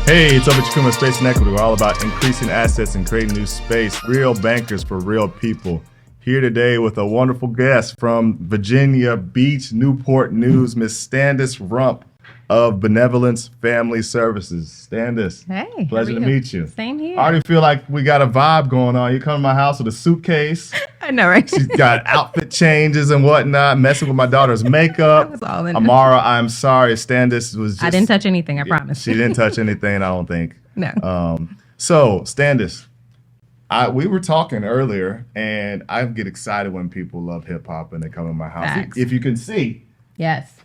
Hey, it's Over Chikuma Space and Equity. We're all about increasing assets and creating new space. Real bankers for real people. Here today with a wonderful guest from Virginia Beach, Newport News, Miss Standice Rumph of Benevolence Family Services. Standice, hey, pleasure to meet you. Same here. I already feel like we got a vibe going on. You come to my house with a suitcase. I know, right? She's got outfit changes and whatnot, messing with my daughter's makeup. I was all in Amara, I'm sorry. Standice was just... I didn't touch anything, I promise. She didn't touch anything, I don't think. No. So, Standice, we were talking earlier, and I get excited when people love hip-hop and they come in my house. Facts. If you can see... Yes.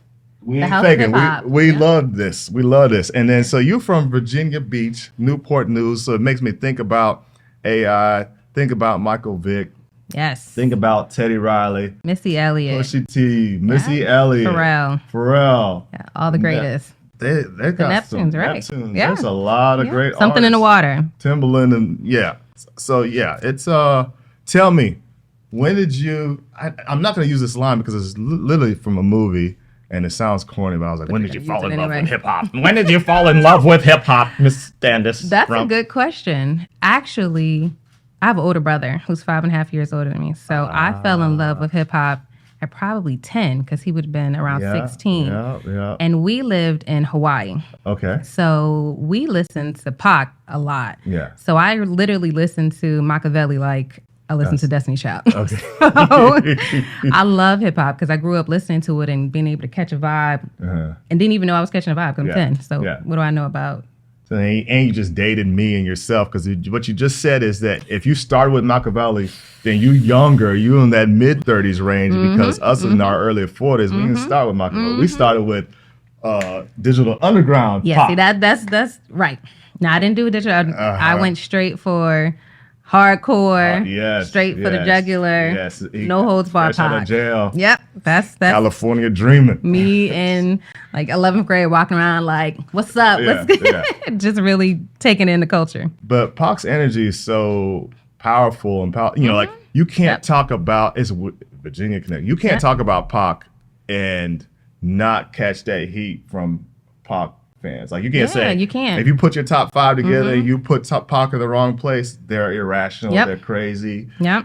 We The ain't house of faking. hip-hop. We Yeah. love this. We love this. And then, so you're from Virginia Beach, Newport News. So it makes me think about AI, think about Michael Vick, Yes. think about Teddy Riley, Missy Elliott. Pusha T, Missy Elliott, Pharrell. Yeah, all the greatest. They got some Neptunes, right? Neptunes. Yeah. There's a lot of great Something in the artists. water. Timberland and yeah. So yeah, it's tell me, when did you I'm not gonna use this line because it's literally from a movie. And it sounds corny, but I was like, when did you fall in love with hip-hop? When did you fall in love with hip-hop, Miss Standice? That's a good question. Actually, I have an older brother who's 5.5 years older than me. So I fell in love with hip-hop at probably 10 because he would have been around 16. Yeah. And we lived in Hawaii. Okay. So we listened to Pac a lot. Yeah. So I literally listened to Machiavelli like I listened to Destiny Child. Okay. So, I love hip hop because I grew up listening to it and being able to catch a vibe and didn't even know I was catching a vibe because I'm 10. So what do I know about? So and you just dated me and yourself because what you just said is that if you started with Machiavelli, then you younger, you in that mid-30s range because us in our early 40s, we didn't start with Machiavelli. We started with Digital Underground. Yeah, pop. see that's right. Now I didn't do digital. I went straight for hardcore, straight for the jugular, no holds barred Fresh out pop. of jail. Yep, that's California dreaming. me in like 11th grade walking around like, what's up? Yeah, What's good? Just really taking in the culture. But Pac's energy is so powerful and you know, like you can't talk about it's Virginia Connect. You can't talk about Pac and not catch that heat from Pac fans. Like you can't say you can. If you put your top 5 together, you put Pac in the wrong place, they're irrational, they're crazy. Yep.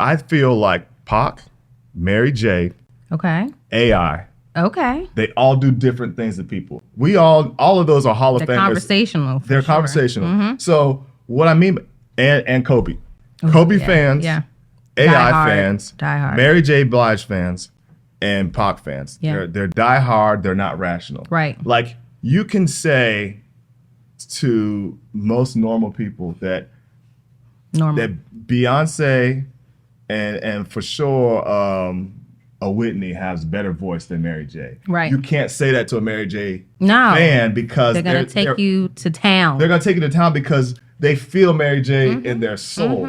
I feel like Pac, Mary J, AI. Okay. They all do different things to people. We all of those are Hall of They're Famers. conversational. They're conversational. So what I mean, and Kobe. Ooh, Kobe fans, AI fans, diehard. Mary J. Blige fans, and Pac fans. Yeah. They're diehard. They're not rational. Right. Like you can say to most normal people that Beyonce and for sure a Whitney has better voice than Mary J. Right. You can't say that to a Mary J. fan because they're gonna take you to town. They're gonna take you to town because they feel Mary J. in their soul.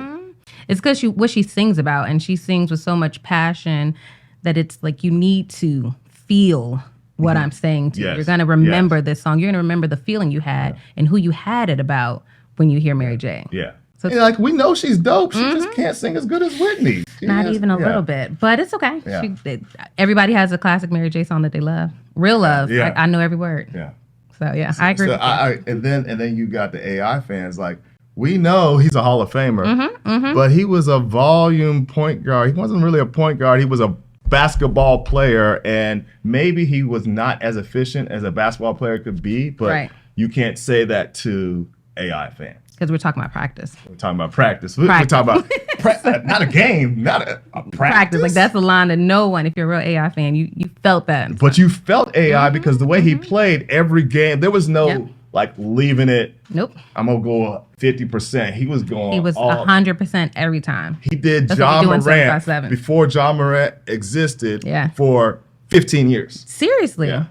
It's because what she sings about, and she sings with so much passion that it's like you need to feel what I'm saying to you. You're gonna remember this song. You're gonna remember the feeling you had and who you had it about when you hear Mary J. Yeah. So like we know she's dope. She just can't sing as good as Whitney. Not even a little bit, but it's okay. Yeah. Everybody has a classic Mary J song that they love. Real love. Yeah. I know every word. Yeah. So yeah, I agree. So with you. and then you got the AI fans. Like we know he's a Hall of Famer, but he was a volume point guard. He wasn't really a point guard. He was a basketball player, and maybe he was not as efficient as a basketball player could be. But you can't say that to AI fans. Because we're talking about practice. We're talking about practice. We're talking about not a game, not a practice. Like that's a line that no one, if you're a real AI fan, you felt that. But you felt AI because the way he played every game, there was no like leaving it. Nope. I'm gonna go 50%. He was going. He was 100% every time. He did That's John what we do in Morant 7x7. before John Morant existed Yeah. for 15 years. Seriously. Yeah.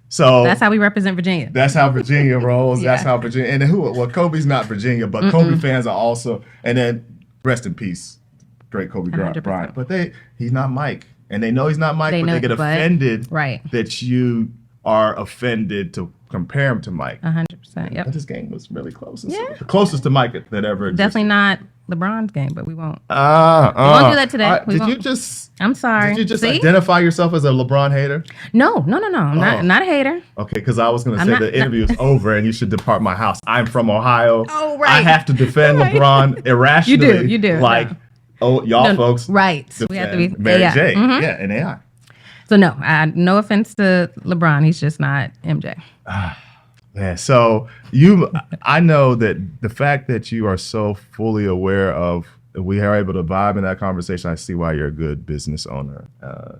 So that's how we represent Virginia. That's how Virginia rolls. Yeah. That's how Virginia. And then well, Kobe's not Virginia, but Kobe fans are also. And then rest in peace, great Kobe 100%. Bryant. But he's not Mike, and they know he's not Mike. But they get offended right. that you are offended to compare him to Mike. 100%. Yep. But his game was really close. Yeah. The closest to Mike that ever existed. Definitely not LeBron's game, but we won't. We won't do that today. I'm sorry. Did you just See? identify yourself as a LeBron hater? No. I'm not a hater. Okay, because I was going to say the interview is over and you should depart my house. I'm from Ohio. Oh, right. I have to defend LeBron irrationally. You do. Like, folks. Right. We have to be Mary AI. J. Mm-hmm. Yeah, and AI. So no offense to LeBron. He's just not MJ. Yeah, so I know that the fact that you are so fully aware of, we are able to vibe in that conversation. I see why you're a good business owner.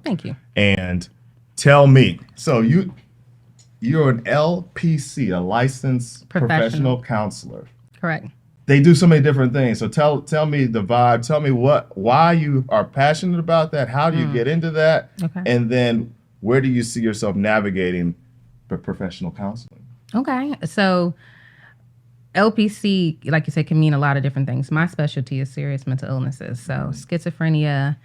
Thank you. And tell me, so you're an LPC, a licensed professional counselor. Correct. They do so many different things. So tell me the vibe. Tell me why you are passionate about that. How do you get into that? Okay. And then where do you see yourself navigating professional counseling? Okay. So LPC, like you said, can mean a lot of different things. My specialty is serious mental illnesses. So schizophrenia,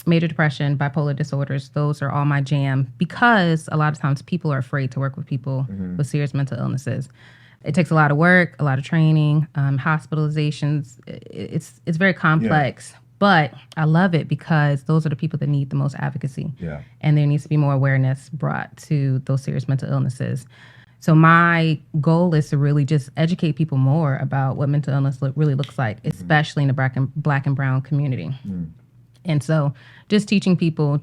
major depression, bipolar disorders, those are all my jam because a lot of times people are afraid to work with people with serious mental illnesses. It takes a lot of work, a lot of training, hospitalizations. It's very complex, but I love it because those are the people that need the most advocacy. Yeah. And there needs to be more awareness brought to those serious mental illnesses. So my goal is to really just educate people more about what mental illness really looks like, especially in the black and brown community. And so just teaching people,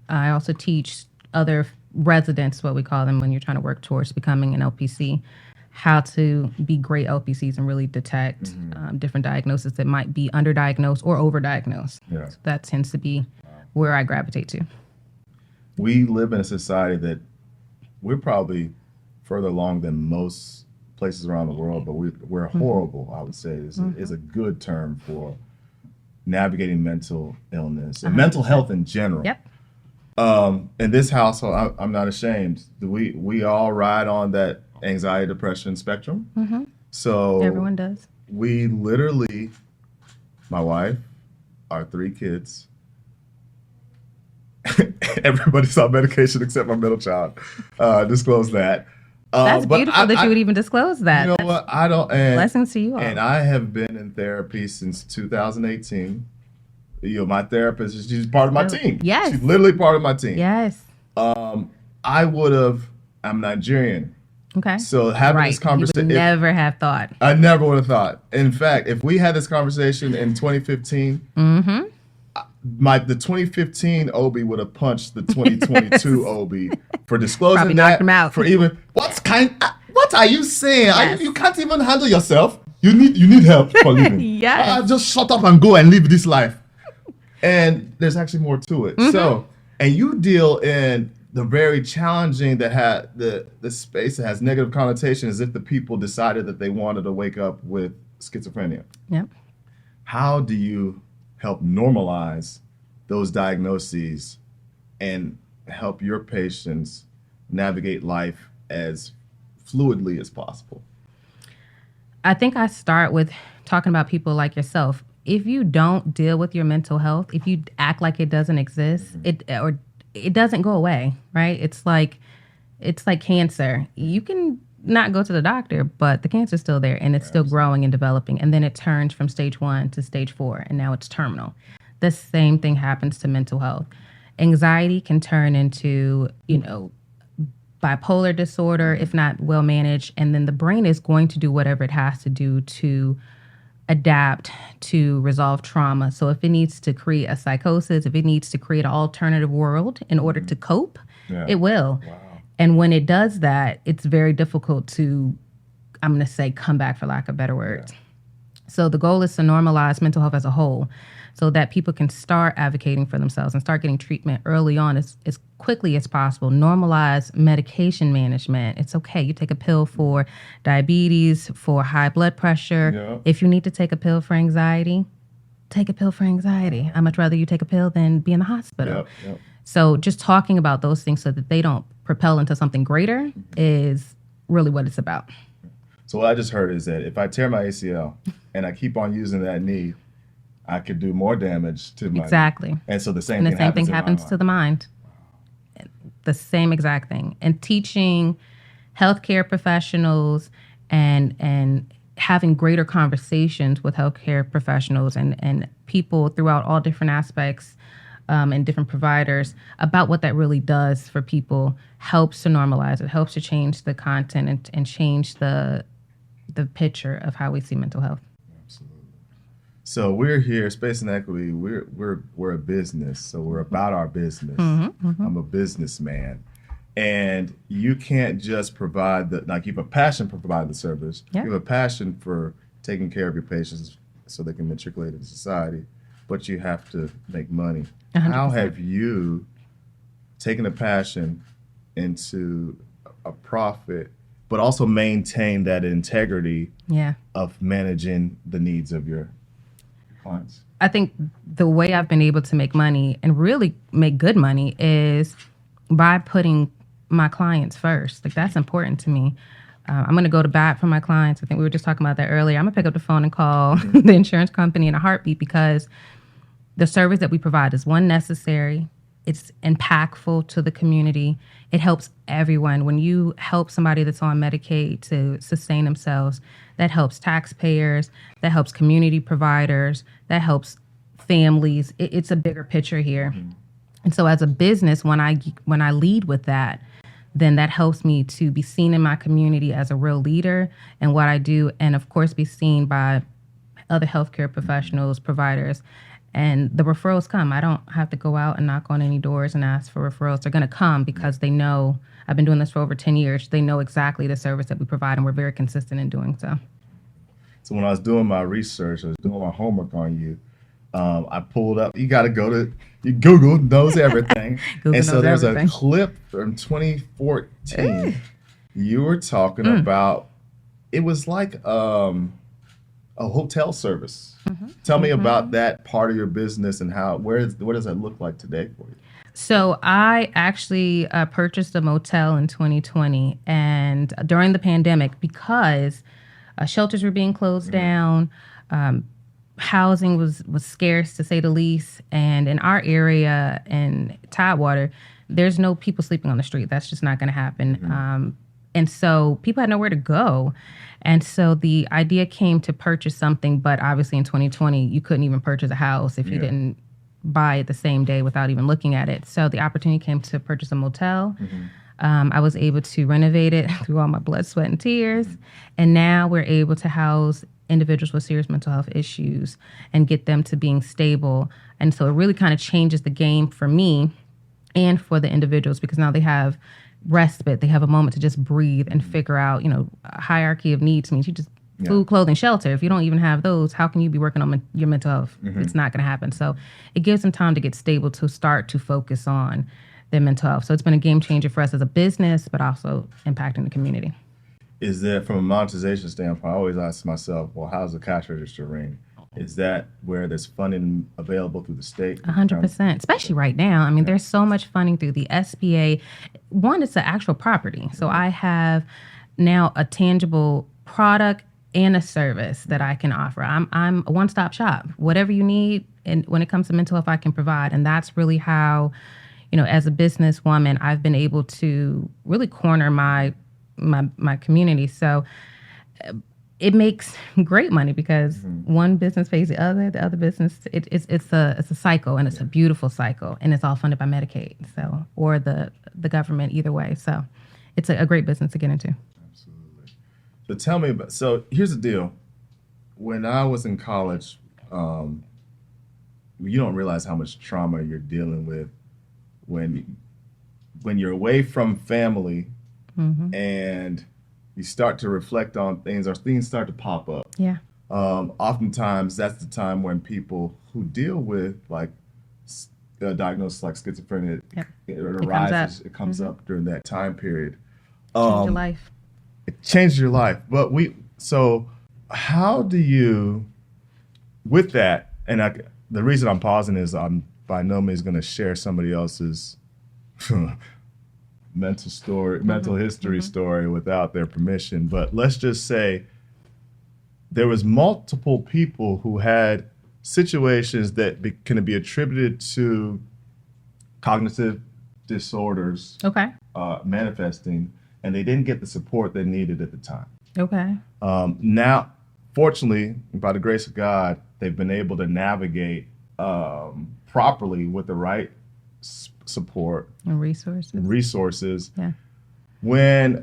I also teach other residents, what we call them when you're trying to work towards becoming an LPC, how to be great LPCs and really detect different diagnoses that might be underdiagnosed or overdiagnosed. Yeah. So that tends to be where I gravitate to. We live in a society that we're probably further along than most places around the world, but we're horrible, I would say, is a good term for navigating mental illness and mental health in general. Yep. In this household, I'm not ashamed. We all ride on that anxiety, depression spectrum. So everyone does. We literally, my wife, our 3 kids, everybody's on medication except my middle child. Disclose that. That's beautiful that you would even disclose that. You know what? I don't. Blessings to you all. And I have been in therapy since 2018. My therapist, she's part of my team. Yes. She's literally part of my team. Yes. I'm Nigerian. Okay. So having this conversation. You would never have thought. I never would have thought. In fact, if we had this conversation in 2015, the 2015 Obi would have punched the 2022 Obi for disclosing probably that. Knocked him out. For even what are you saying? Yes. You can't even handle yourself. You need help for living. Yes. Just shut up and go and live this life. And there's actually more to it. So, and you deal in the very challenging the space that has negative connotations as if the people decided that they wanted to wake up with schizophrenia. Yep. How do you help normalize those diagnoses and help your patients navigate life as fluidly as possible? I think I start with talking about people like yourself. If you don't deal with your mental health, if you act like it doesn't exist, it doesn't go away, right? It's like cancer. You can not go to the doctor, but the cancer's still there and it's still growing and developing. And then it turns from stage 1 to stage 4, and now it's terminal. The same thing happens to mental health. Anxiety can turn into, bipolar disorder if not well managed. And then the brain is going to do whatever it has to do to adapt to resolve trauma. So if it needs to create a psychosis, if it needs to create an alternative world in order to cope, it will. Wow. And when it does that, it's very difficult to, I'm going to say, come back, for lack of better words. Yeah. So the goal is to normalize mental health as a whole so that people can start advocating for themselves and start getting treatment early on as quickly as possible. Normalize medication management. It's okay. You take a pill for diabetes, for high blood pressure. Yeah. If you need to take a pill for anxiety, take a pill for anxiety. I'd much rather you take a pill than be in the hospital. Yep. So just talking about those things so that they don't propel into something greater is really what it's about. So what I just heard is that if I tear my ACL and I keep on using that knee, I could do more damage to my knee. And so the same thing happens to the mind. The same exact thing. And teaching healthcare professionals and having greater conversations with healthcare professionals and people throughout all different aspects and different providers about what that really does for people helps to normalize it, helps to change the content and change the picture of how we see mental health. Absolutely. So we're here, Space and Equity. We're a business, so we're about our business. I'm a businessman, and you can't just provide you have a passion for providing the service. You have a passion for taking care of your patients so they can matriculate into society, but you have to make money. 100%. How have you taken a passion into a profit, but also maintain that integrity of managing the needs of your clients? I think the way I've been able to make money and really make good money is by putting my clients first. Like, that's important to me. I'm going to go to bat for my clients. I think we were just talking about that earlier. I'm going to pick up the phone and call the insurance company in a heartbeat because the service that we provide is, one, necessary. It's impactful to the community. It helps everyone. When you help somebody that's on Medicaid to sustain themselves, that helps taxpayers, that helps community providers, that helps families. It's a bigger picture here. And so as a business, when I lead with that, then that helps me to be seen in my community as a real leader in what I do, and of course be seen by other healthcare professionals, providers. And the referrals come. I don't have to go out and knock on any doors and ask for referrals. They're going to come because they know I've been doing this for over 10 years. They know exactly the service that we provide, and we're very consistent in doing so. So when I was doing my research, I was doing my homework on you, I pulled up, you got to go to, Google knows everything. Google and so knows there's everything. a clip from 2014. You were talking about, it was like a hotel service. Tell me about that part of your business and what does that look like today for you? So I actually purchased a motel in 2020, and during the pandemic, because shelters were being closed down, housing was scarce to say the least, and in our area in Tidewater, there's no people sleeping on the street. That's just not going to happen. And so people had nowhere to go. And so the idea came to purchase something, but obviously in 2020, you couldn't even purchase a house if you didn't buy it the same day without even looking at it. So the opportunity came to purchase a motel. I was able to renovate it through all my blood, sweat, and tears. And now we're able to house individuals with serious mental health issues and get them to being stable. And so it really kind of changes the game for me and for the individuals, because now they have respite. They have a moment to just breathe and figure out, a hierarchy of needs means you just food, clothing, shelter. If you don't even have those, how can you be working on your mental health? It's not going to happen. So it gives them time to get stable, to start to focus on their mental health. So it's been a game changer for us as a business, but also impacting the community. Is there, from a monetization standpoint, I always ask myself, well, how's the cash register ring? Is that where there's funding available through the state? 100%, especially right now. I mean, there's so much funding through the SBA. One, it's the actual property. So I have now a tangible product and a service that I can offer. I'm a one-stop shop. Whatever you need, and when it comes to mental health, I can provide. And that's really how, as a businesswoman, I've been able to really corner my community. So it makes great money because one business pays the other business. It's a cycle, and it's a beautiful cycle, and it's all funded by Medicaid, or the government, either way. So it's a great business to get into. Absolutely. So tell me about. So here's the deal. When I was in college, you don't realize how much trauma you're dealing with when you're away from family, and you start to reflect on things, or things start to pop up. Yeah. Oftentimes, that's the time when people who deal with a diagnosis like schizophrenia, it arises. It comes up during that time period. Change your life. It changed your life. But so how do you, with that, and the reason I'm pausing is I'm by no means going to share somebody else's mental history story without their permission. But let's just say there was multiple people who had situations that can be attributed to cognitive disorders Okay. Manifesting, and they didn't get the support they needed at the time. Okay. Now, fortunately, by the grace of God, they've been able to navigate properly with the right support and resources. Yeah.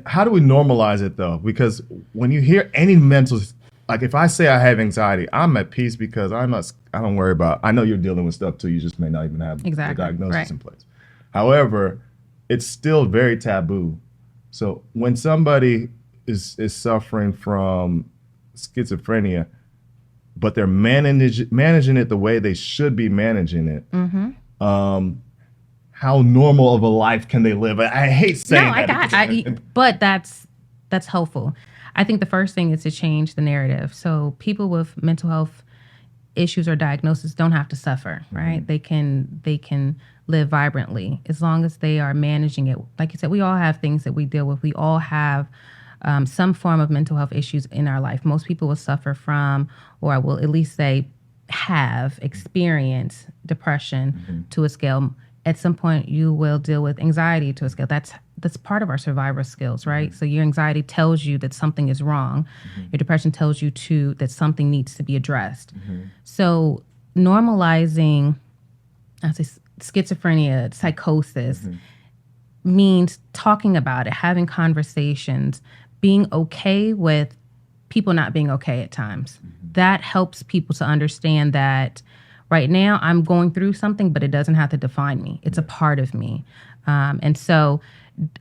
How do we normalize it though? Because when you hear any mental, like if I say I have anxiety, I'm at peace because I don't worry about, I know you're dealing with stuff too. You just may not even have the diagnosis in place. However, it's still very taboo. So when somebody is suffering from schizophrenia, but they're managing it the way they should be managing it, how normal of a life can they live? I hate saying that. But that's helpful. I think the first thing is to change the narrative. So people with mental health issues or diagnosis don't have to suffer, right? They can live vibrantly as long as they are managing it. Like you said, we all have things that we deal with. We all have some form of mental health issues in our life. Most people will suffer from, or I will at least say have experienced depression to a scale. At some point, you will deal with anxiety to a scale. That's part of our survivor skills, right? So your anxiety tells you that something is wrong. Your depression tells you that something needs to be addressed. So normalizing, I say schizophrenia, psychosis, means talking about it, having conversations, being okay with people not being okay at times. That helps people to understand that right now I'm going through something, but it doesn't have to define me. It's a part of me. And so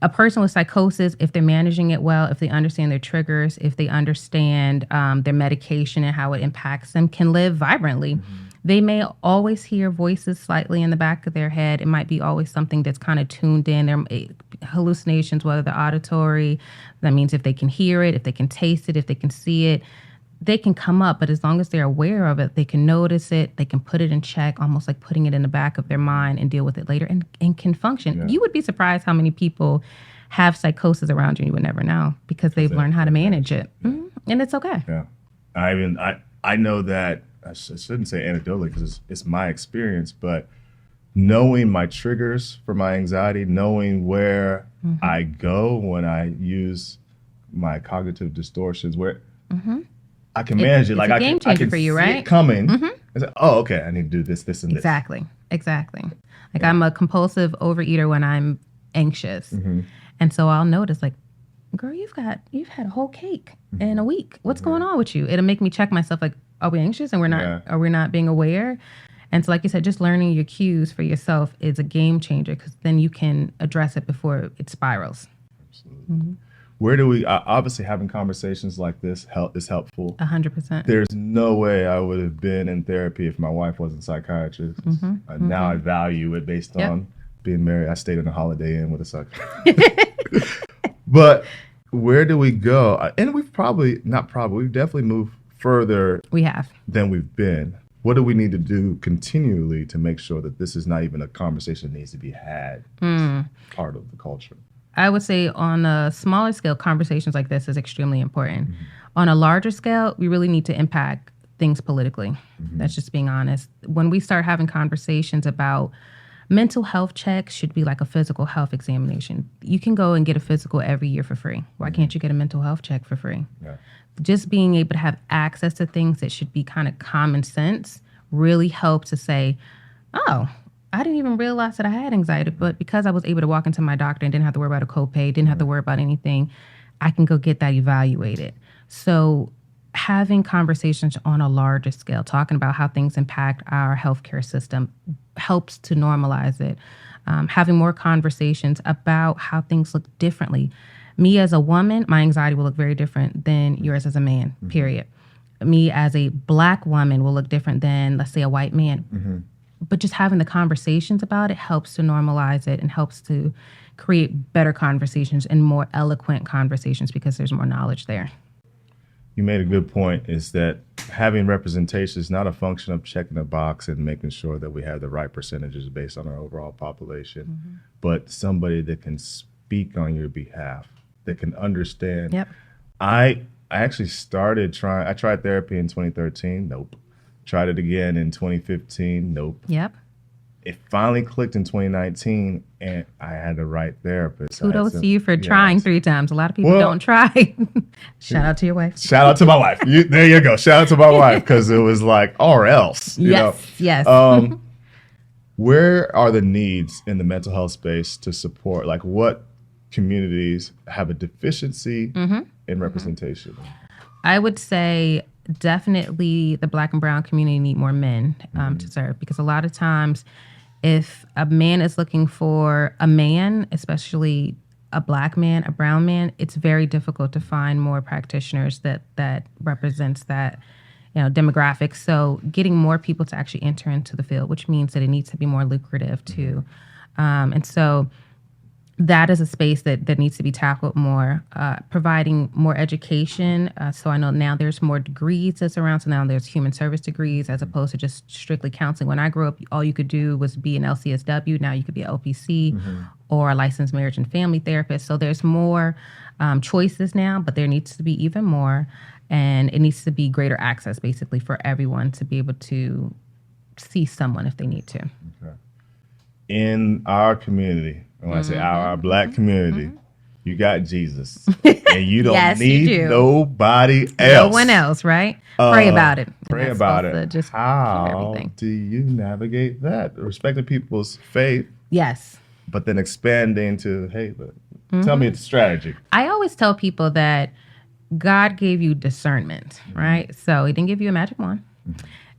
a person with psychosis, if they're managing it well, if they understand their triggers, if they understand their medication and how it impacts them, can live vibrantly. They may always hear voices slightly in the back of their head. It might be always something that's kind of tuned in. Their hallucinations, whether they're auditory, that means if they can hear it, if they can taste it, if they can see it, they can come up. But as long as they're aware of it, they can notice it, they can put it in check, almost like putting it in the back of their mind and deal with it later and can function. Yeah. You would be surprised how many people have psychosis around you and you would never know because they've learned how to manage it. Yeah. And it's okay. Yeah. I know that, I shouldn't say anecdotally because it's my experience, but knowing my triggers for my anxiety, knowing where I go when I use my cognitive distortions, where I can manage it. Like I can for you, see right? it coming. And say, oh, okay, I need to do this, and this. Exactly. Like I'm a compulsive overeater when I'm anxious, and so I'll notice like, girl, you've had a whole cake in a week. What's going on with you? It'll make me check myself. Like, are we anxious and we're not? Are we not being aware? And so, like you said, just learning your cues for yourself is a game changer because then you can address it before it spirals. Absolutely. Where do we, obviously having conversations like this is helpful. 100%. There's no way I would have been in therapy if my wife wasn't a psychiatrist. Now I value it based on being married. I stayed in a Holiday Inn with a psychiatrist. But where do we go? And we've definitely moved further than we've been. What do we need to do continually to make sure that this is not even a conversation that needs to be had? It's part of the culture. I would say on a smaller scale, conversations like this is extremely important. On a larger scale, we really need to impact things politically. That's just being honest. When we start having conversations about mental health checks should be like a physical health examination. You can go and get a physical every year for free. Why can't you get a mental health check for free? Yeah. Just being able to have access to things that should be kind of common sense really helps to say, oh, I didn't even realize that I had anxiety, but because I was able to walk into my doctor and didn't have to worry about a copay, didn't have to worry about anything, I can go get that evaluated. So having conversations on a larger scale, talking about how things impact our healthcare system helps to normalize it. Having more conversations about how things look differently. Me as a woman, my anxiety will look very different than yours as a man, period. Me as a Black woman will look different than, let's say, a white man. But just having the conversations about it helps to normalize it and helps to create better conversations and more eloquent conversations because there's more knowledge there. You made a good point, is that having representation is not a function of checking a box and making sure that we have the right percentages based on our overall population, but somebody that can speak on your behalf, that can understand. Yep. I actually I tried therapy in 2013. Nope. Tried it again in 2015. Nope. Yep. it finally clicked in 2019, and I had the right therapist. Kudos to you for trying 3 times. A lot of people don't try. Shout out to your wife. Shout out to my wife. There you go. Shout out to my wife, because it was like, or else. Yes. Where are the needs in the mental health space to support? Like, what communities have a deficiency in representation? I would say definitely the Black and brown community need more men to serve, because a lot of times if a man is looking for a man, especially a Black man, a brown man, it's very difficult to find more practitioners that represents that demographic. So getting more people to actually enter into the field, which means that it needs to be more lucrative too. And so that is a space that needs to be tackled more, providing more education. So I know now there's more degrees that's around. So now there's human service degrees as opposed to just strictly counseling. When I grew up, all you could do was be an LCSW. Now you could be an LPC or a licensed marriage and family therapist. So there's more choices now, but there needs to be even more. And it needs to be greater access, basically, for everyone to be able to see someone if they need to. Okay. In our community, when I say our Black community, you got Jesus, and you don't need nobody else. No one else, right? Pray about it. Pray about it. Just how do you navigate that? Respecting people's faith. Yes. But then expanding to, hey, tell me the strategy. I always tell people that God gave you discernment, right? So he didn't give you a magic wand.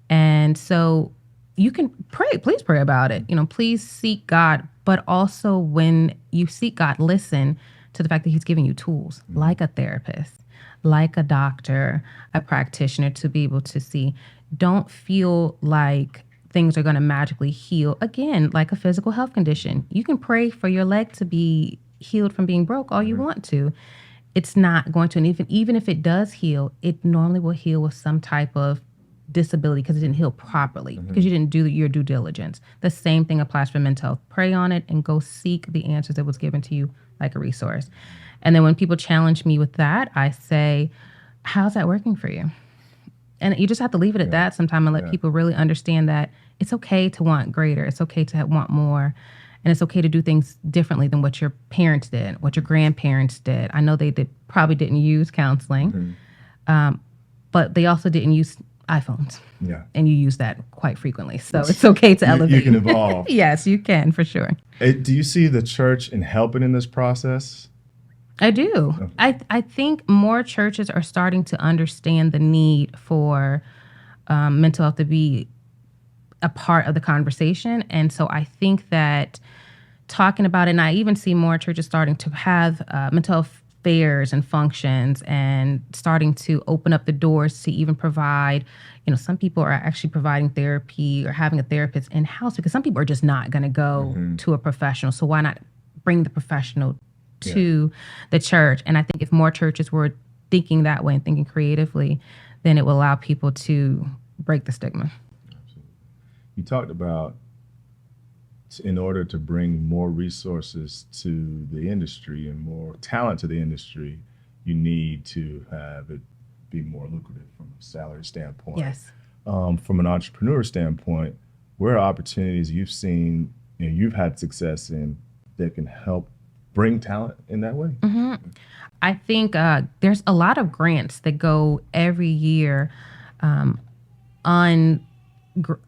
And so you can pray, please pray about it. Please seek God, but also when you seek God, listen to the fact that he's giving you tools like a therapist, like a doctor, a practitioner to be able to see. Don't feel like things are going to magically heal. Again, like a physical health condition. You can pray for your leg to be healed from being broke all you want to. It's not going to, and even if it does heal, it normally will heal with some type of disability because it didn't heal properly, because you didn't do your due diligence. The same thing applies for mental health. Pray on it and go seek the answers that was given to you like a resource. And then when people challenge me with that, I say, how's that working for you? And you just have to leave it at that sometime and let people really understand that it's okay to want greater. It's okay to want more. And it's okay to do things differently than what your parents did, what your grandparents did. I know they probably didn't use counseling, but they also didn't use iPhones. Yeah. And you use that quite frequently. So it's okay to elevate. You can evolve. Yes, you can, for sure. Do you see the church in helping in this process? I do. Okay. I think more churches are starting to understand the need for mental health to be a part of the conversation. And so I think that talking about it, and I even see more churches starting to have mental health fairs and functions and starting to open up the doors to even provide, some people are actually providing therapy or having a therapist in-house because some people are just not going to go to a professional. So why not bring the professional to the church? And I think if more churches were thinking that way and thinking creatively, then it will allow people to break the stigma. You talked about in order to bring more resources to the industry and more talent to the industry, you need to have it be more lucrative from a salary standpoint. Yes. From an entrepreneur standpoint, where are opportunities you've seen, you've had success in that can help bring talent in that way? I think there's a lot of grants that go every year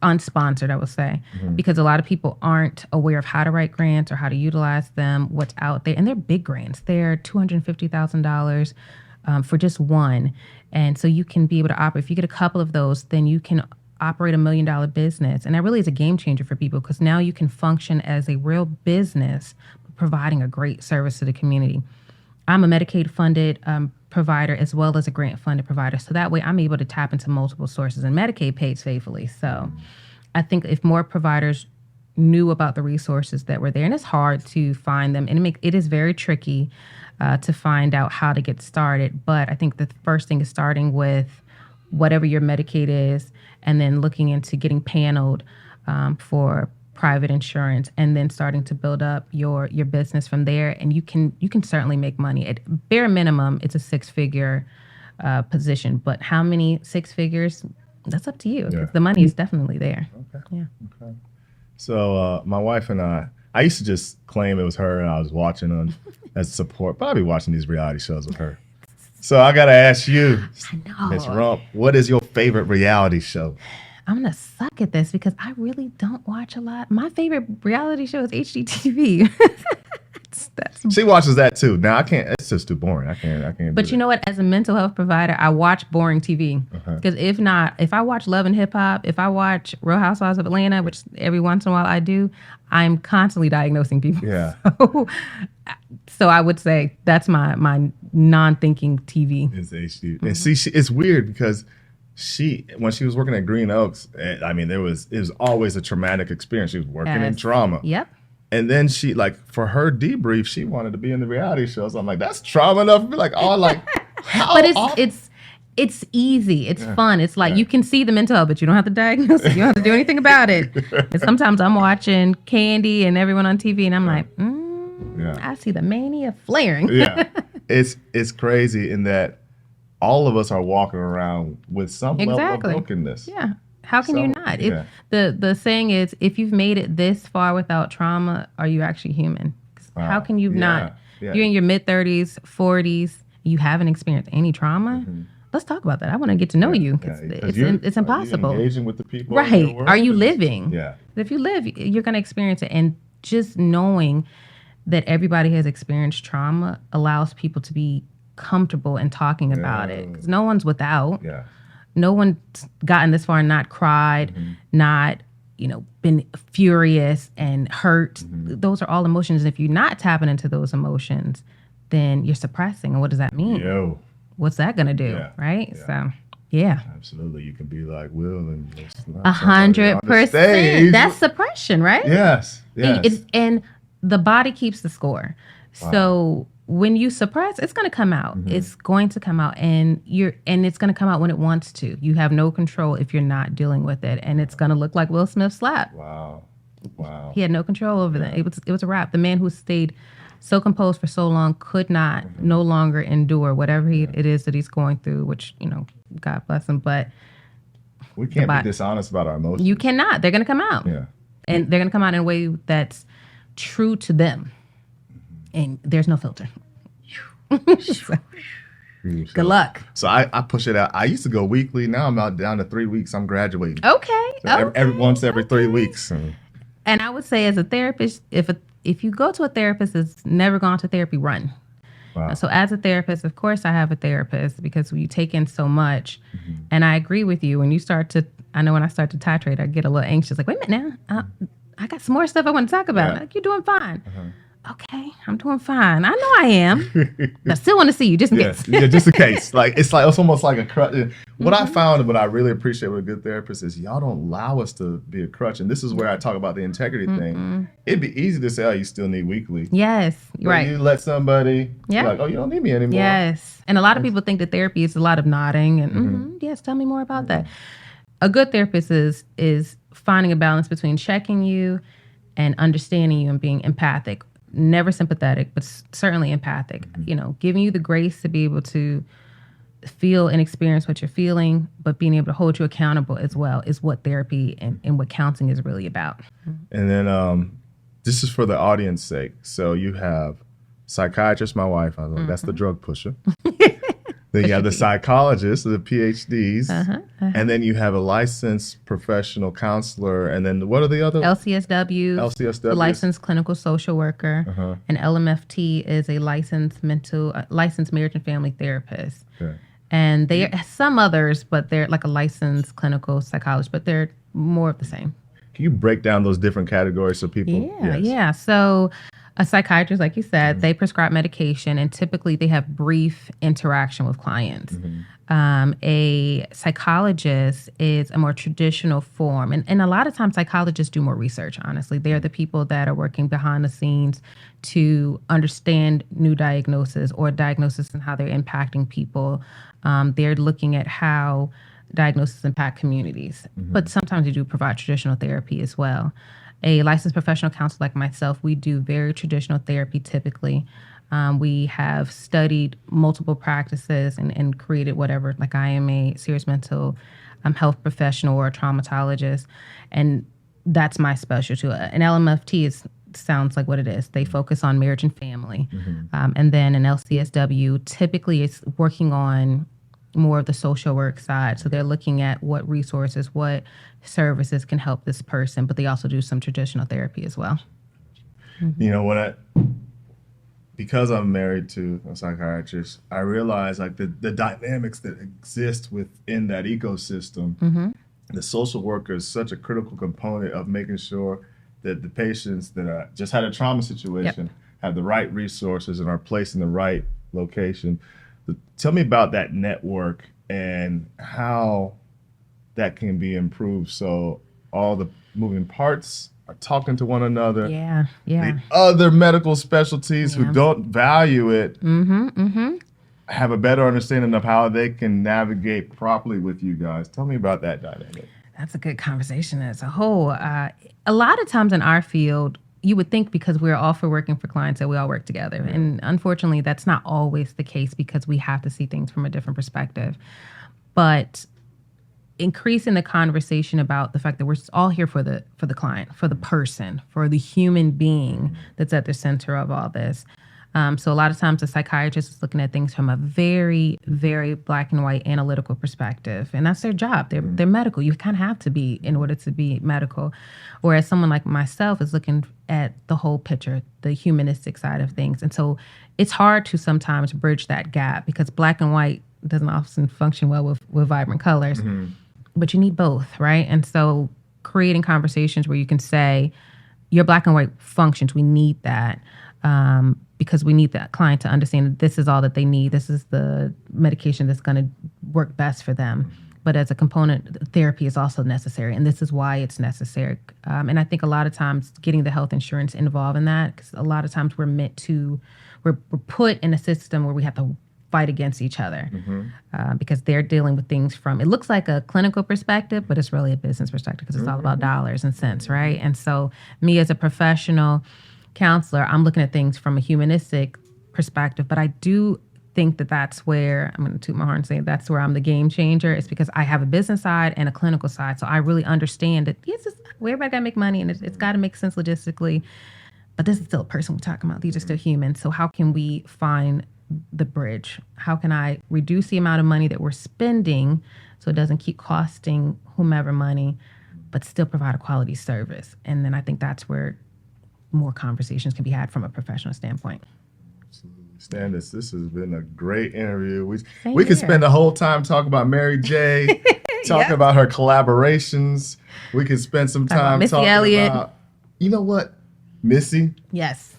unsponsored, I would say, because a lot of people aren't aware of how to write grants or how to utilize them, what's out there. And they're big grants. They're $250,000 for just one. And so you can be able to operate. If you get a couple of those, then you can operate $1 million business. And that really is a game changer for people because now you can function as a real business, providing a great service to the community. I'm a Medicaid-funded provider as well as a grant-funded provider. So that way I'm able to tap into multiple sources, and Medicaid pays faithfully. So I think if more providers knew about the resources that were there, and it's hard to find them, and it is very tricky to find out how to get started. But I think the first thing is starting with whatever your Medicaid is, and then looking into getting paneled for private insurance, and then starting to build up your business from there. And you can certainly make money. At bare minimum, it's a 6-figure position. But how many 6 figures? That's up to you. Yeah. The money is definitely there. Okay. Yeah. Okay. So my wife and I used to just claim it was her and I was watching on as support, but I'll be watching these reality shows with her. So I got to ask you, Miss Rumph, what is your favorite reality show? I'm going to suck at this because I really don't watch a lot. My favorite reality show is HGTV. She watches that too. Now I can't. It's just too boring. I can't. But you know what? As a mental health provider, I watch boring TV. Because if I watch Love and Hip Hop, if I watch Real Housewives of Atlanta, which every once in a while I do, I'm constantly diagnosing people. Yeah. So I would say that's my non-thinking TV. It's HD. And see, it's weird because when she was working at Green Oaks, I mean, it was always a traumatic experience. She was working in trauma. Yep. And then she, like, for her debrief, she wanted to be in the reality show. So I'm like, that's trauma enough to be like, oh, like, how? But it's easy. It's fun. It's like you can see the mental health, but you don't have to diagnose it. You don't have to do anything about it. And sometimes I'm watching Candy and everyone on TV, and I'm like, I see the mania flaring. Yeah, it's crazy in that all of us are walking around with some level of brokenness. Yeah. How can you not? If the saying is, if you've made it this far without trauma, are you actually human? How can you not? Yeah. You're in your mid-30s, 40s, you haven't experienced any trauma? Let's talk about that. I want to get to know you. It's impossible. Are you engaging with the people? Right. Are you living? Yeah. If you live, you're going to experience it. And just knowing that everybody has experienced trauma allows people to be comfortable in talking about it. Because no one's without. Yeah. No one's gotten this far and not cried, not, been furious and hurt. Those are all emotions. And if you're not tapping into those emotions, then you're suppressing. And what does that mean? What's that going to do? Yeah. Right? Yeah. So, yeah. Absolutely. You can be like Will and 100%. That's suppression, right? Yes. And the body keeps the score. Wow. So when you suppress, it's going to come out. It's going to come out, and it's going to come out when it wants to. You have no control if you're not dealing with it, and it's going to look like Will Smith's slap. Wow. He had no control over that. It was a wrap. The man who stayed so composed for so long could not no longer endure whatever it is that he's going through, which, God bless him. But we can't be dishonest about our emotions. You cannot. They're going to come out. Yeah. And they're going to come out in a way that's true to them. And there's no filter. Good luck. So I push it out. I used to go weekly. Now I'm down to 3 weeks. I'm graduating. Okay. So once every 3 weeks. And I would say, as a therapist, if you go to a therapist that's never gone to therapy, run. Wow. So as a therapist, of course, I have a therapist because you take in so much. And I agree with you. When I start to titrate, I get a little anxious. Like, wait a minute now. I got some more stuff I want to talk about. Like, you're doing fine. Okay, I'm doing fine. I know I am. I still want to see you, just in case. Yeah, just in case. It's almost like a crutch. What I found, and what I really appreciate with a good therapist, is y'all don't allow us to be a crutch. And this is where I talk about the integrity thing. It'd be easy to say, oh, you still need weekly. Yes, right. You let somebody be like, oh, you don't need me anymore. Yes. And a lot of people think that therapy is a lot of nodding and yes, tell me more about that. A good therapist is finding a balance between checking you and understanding you and being empathic. Never sympathetic, but certainly empathic. Giving you the grace to be able to feel and experience what you're feeling, but being able to hold you accountable as well is what therapy and what counseling is really about. And then this is for the audience sake. So you have psychiatrist, my wife, that's the drug pusher. Then you have the psychologists, the PhDs, and then you have a licensed professional counselor, and then what are the other? LCSW, the licensed clinical social worker, and LMFT is a licensed marriage and family therapist. Okay. And they are some others, but they're like a licensed clinical psychologist, but they're more of the same. Can you break down those different categories so people? Yeah. So a psychiatrist, like you said, they prescribe medication, and typically they have brief interaction with clients. A psychologist is a more traditional form. And a lot of times psychologists do more research, honestly. They're the people that are working behind the scenes to understand new diagnosis or diagnosis and how they're impacting people. They're looking at how diagnosis impact communities. But sometimes they do provide traditional therapy as well. A licensed professional counselor like myself, we do very traditional therapy typically. We have studied multiple practices and created whatever, like I am a serious mental health professional or a traumatologist. And that's my specialty. An LMFT sounds like what it is. They focus on marriage and family. And then an LCSW typically is working on more of the social work side. So they're looking at what resources, what services can help this person, but they also do some traditional therapy as well. You know, because I'm married to a psychiatrist, I realize like the dynamics that exist within that ecosystem. The social worker is such a critical component of making sure that the patients that are just had a trauma situation have the right resources and are placed in the right location. Tell me about that network and how that can be improved so all the moving parts are talking to one another. The other medical specialties who don't value it have a better understanding of how they can navigate properly with you guys. Tell me about that dynamic. That's a good conversation as a whole. A lot of times in our field, you would think because we're all for working for clients that we all work together. And unfortunately, that's not always the case because we have to see things from a different perspective. But increasing the conversation about the fact that we're all here for the client, for the person, for the human being that's at the center of all this. So a lot of times the psychiatrist is looking at things from a very, very black and white analytical perspective. And that's their job. They're medical. You kind of have to be in order to be medical. Whereas someone like myself is looking at the whole picture, the humanistic side of things. And so it's hard to sometimes bridge that gap because black and white doesn't often function well with vibrant colors. But you need both, right? And so creating conversations where you can say, your black and white functions, we need that. Because we need that client to understand that this is all that they need. This is the medication that's going to work best for them. But as a component, therapy is also necessary, and this is why it's necessary. And I think a lot of times getting the health insurance involved in that, because a lot of times we're put in a system where we have to fight against each other because they're dealing with things from, it looks like a clinical perspective, but it's really a business perspective because it's all about dollars and cents, right? And so me as a professional counselor, I'm looking at things from a humanistic perspective, but I do think that that's where, I'm going to toot my horn and say that's where I'm the game changer. It's because I have a business side and a clinical side. So I really understand that yes, everybody got to make money and it's got to make sense logistically, but this is still a person we're talking about. These are still humans. So how can we find the bridge? How can I reduce the amount of money that we're spending so it doesn't keep costing whomever money, but still provide a quality service? And then I think that's where more conversations can be had from a professional standpoint. Absolutely. Standice, this has been a great interview. We could spend the whole time talking about Mary J, talking about her collaborations. We could spend some time talking about, you know what, Missy? Yes.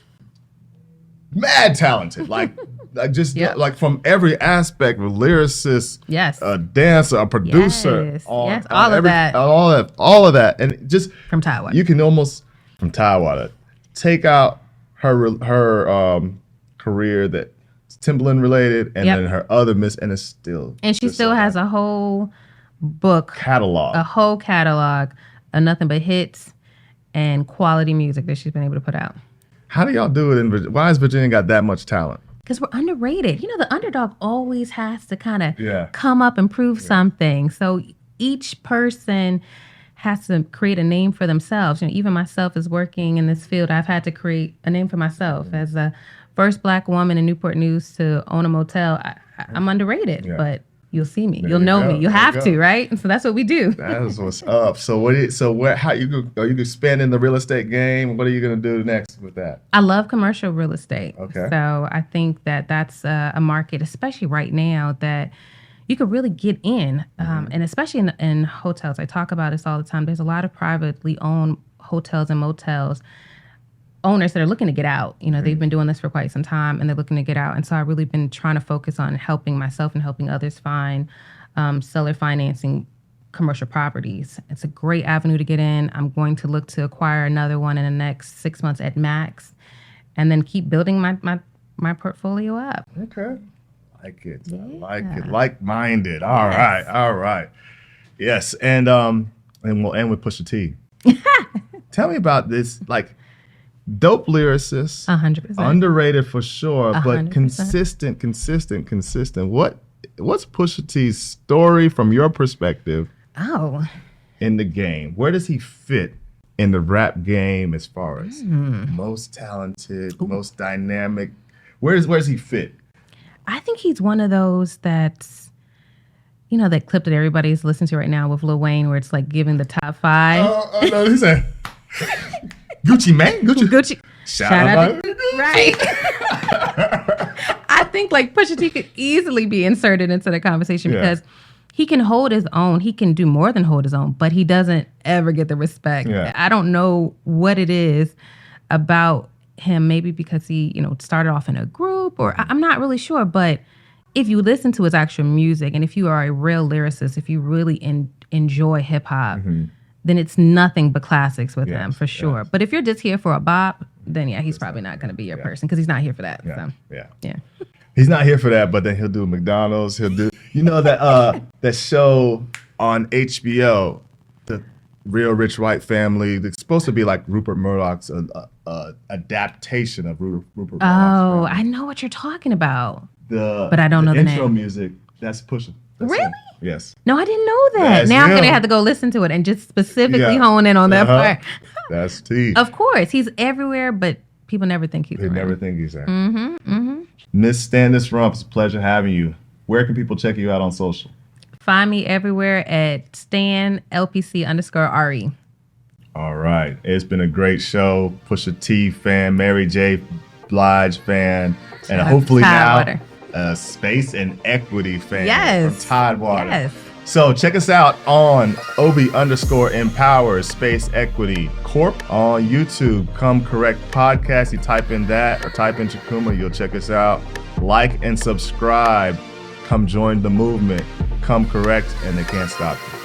Mad talented, like like from every aspect, a lyricist, a dancer, a producer, all of that, and just from Tidewater. You can almost from Tidewater take out her career that's Timbaland related, and then her other and it's still, and she still has a whole book catalog, of nothing but hits and quality music that she's been able to put out. How do y'all do it in Virginia? Why has Virginia got that much talent? Because we're underrated. You know, the underdog always has to kind of come up and prove something. So each person has to create a name for themselves. You know, even myself as working in this field, I've had to create a name for myself. As the first Black woman in Newport News to own a motel, I'm underrated, but you'll see me. You'll know me. You'll have to, right? And so that's what we do. That's what's up. So are you going to spend in the real estate game? What are you going to do next with that? I love commercial real estate. Okay. So I think that that's a market, especially right now, that you could really get in. And especially in hotels. I talk about this all the time. There's a lot of privately owned hotels and motels, owners that are looking to get out. You know, they've been doing this for quite some time and they're looking to get out. And so I've really been trying to focus on helping myself and helping others find seller financing commercial properties. It's a great avenue to get in. I'm going to look to acquire another one in the next 6 months at max and then keep building my portfolio up. Okay. I like it. Like-minded. All right. Yes. And we'll end with Pusha T. Tell me about this, like, dope lyricist, 100%. Underrated for sure, 100%. but consistent. What's Pusha T's story from your perspective? Oh. In the game, where does he fit in the rap game as far as most talented, most dynamic? Where's he fit? I think he's one of those that's, you know, that clip that everybody's listening to right now with Lil Wayne, where it's like giving the top 5. Oh no, he said Gucci Mane, Gucci. Shout out. Right. I think like Pusha T could easily be inserted into the conversation because he can hold his own. He can do more than hold his own, but he doesn't ever get the respect. Yeah. I don't know what it is about him, maybe because he, you know, started off in a group, or I'm not really sure, but if you listen to his actual music and if you are a real lyricist, if you really enjoy hip hop, then it's nothing but classics with him for sure. But if you're just here for a bop, then he's probably not going to be your person because he's not here for that. Yeah. He's not here for that, but then he'll do McDonald's. He'll do, you know, that show on HBO, The Real Rich White Family. It's supposed to be like Rupert Murdoch's adaptation of Rupert Murdoch's family. I know what you're talking about. But I don't know the name. Intro music, that's Pusha. Really? Him. Yes. No, I didn't know that. That's now I'm him. going to have to go listen to it and just specifically hone in on that part. That's T. Of course. He's everywhere, but people never think he's there. They never think he's there. Mm-hmm. Miss Standice Rumph, it's a pleasure having you. Where can people check you out on social? Find me everywhere at LPC_RE. All right. It's been a great show. Pusha T fan, Mary J. Blige fan, and hopefully now a space and equity fan from Tidewater. Yes. So check us out on Obi_Empower Space Equity Corp on YouTube. Come Correct Podcast. You type in that or type in Chakuma, you'll check us out. Like and subscribe. Come join the movement. Come Correct, and they can't stop you.